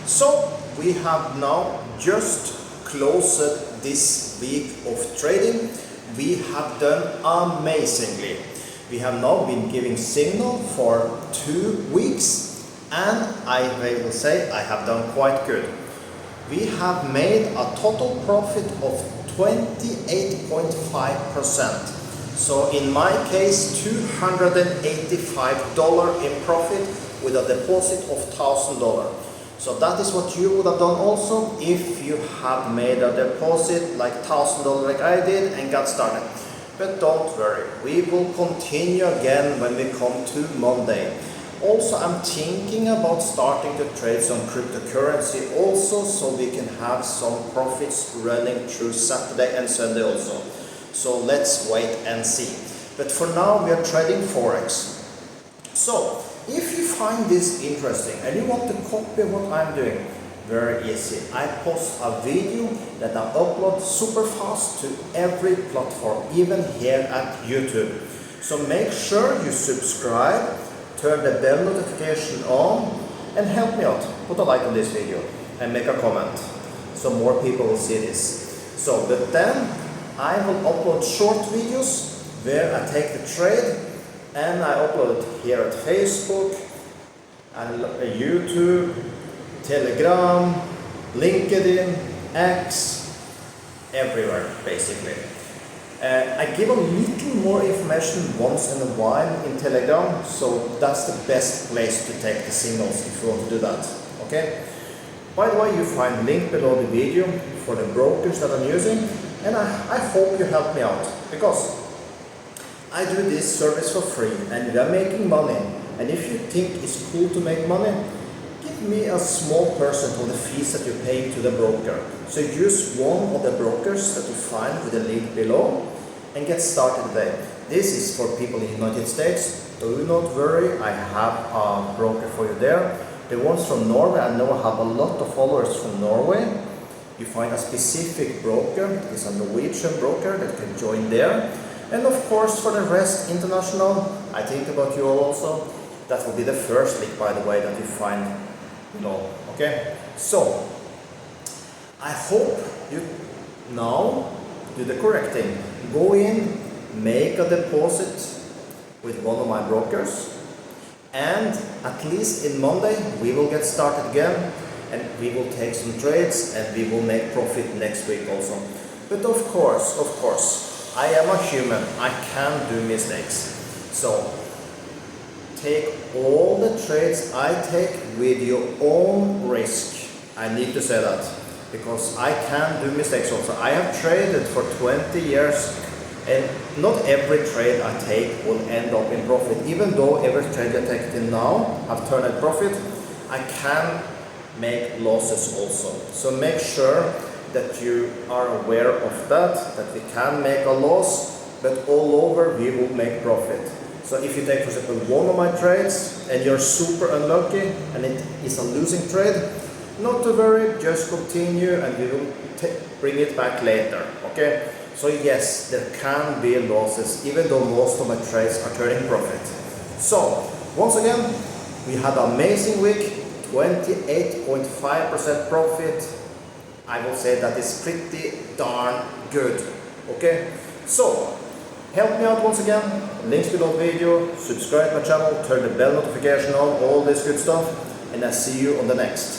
So we have now just closed this week of trading. We have done amazingly. We have now been giving signal for 2 weeks, and I will say I have done quite good. We have made a total profit of 28.5%. So in my case, $285 in profit with a deposit of $1,000. So that is what you would have done also if you have made a deposit like $1,000 like I did and got started. But don't worry, we will continue again when we come to Monday. Also, I'm thinking about starting to trade some cryptocurrency also, so we can have some profits running through Saturday and Sunday also. So let's wait and see. But for now, we are trading Forex. So if you find this interesting and you want to copy what I'm doing, very easy. I post a video that I upload super fast to every platform, even here at YouTube. So make sure you subscribe, turn the bell notification on, and help me out. Put a like on this video and make a comment so more people will see this. So, but then I will upload short videos where I take the trade and I upload it here at Facebook and YouTube, Telegram, LinkedIn, X, everywhere basically. I give a little more information once in a while in Telegram, so that's the best place to take the signals if you want to do that. Okay? By the way, you find link below the video for the brokers that I'm using, and I hope you help me out, because I do this service for free and we are making money. And if you think it's cool to make money, give me a small percent of the fees that you pay to the broker. So use one of the brokers that you find with the link below and get started today. This is for people in the United States. Do not worry, I have a broker for you there. The ones from Norway, I know I have a lot of followers from Norway. You find a specific broker, it's a Norwegian broker that can join there. And of course, for the rest international, I think about you all also. That will be the first link, by the way, that you find below. Okay? So, I hope you now do the correct thing. Go in, make a deposit with one of my brokers, and at least in Monday we will get started again, and we will take some trades and we will make profit next week also. But of course, I am a human, I can do mistakes. So take all the trades I take with your own risk. I need to say that, because I can do mistakes also. I have traded for 20 years and not every trade I take will end up in profit. Even though every trade I take till now have turned a profit, I can make losses also. So make sure that you are aware of that we can make a loss, but all over we will make profit. So if you take, for example, one of my trades and you're super unlucky and it is a losing trade, not to worry, just continue and we will bring it back later. Okay? So yes, there can be losses, even though most of my trades are turning profit. So once again, we had an amazing week, 28.5% profit. I will say that is pretty darn good. Okay? So help me out once again, links below the video, subscribe to my channel, turn the bell notification on, all this good stuff, and I see you on the next.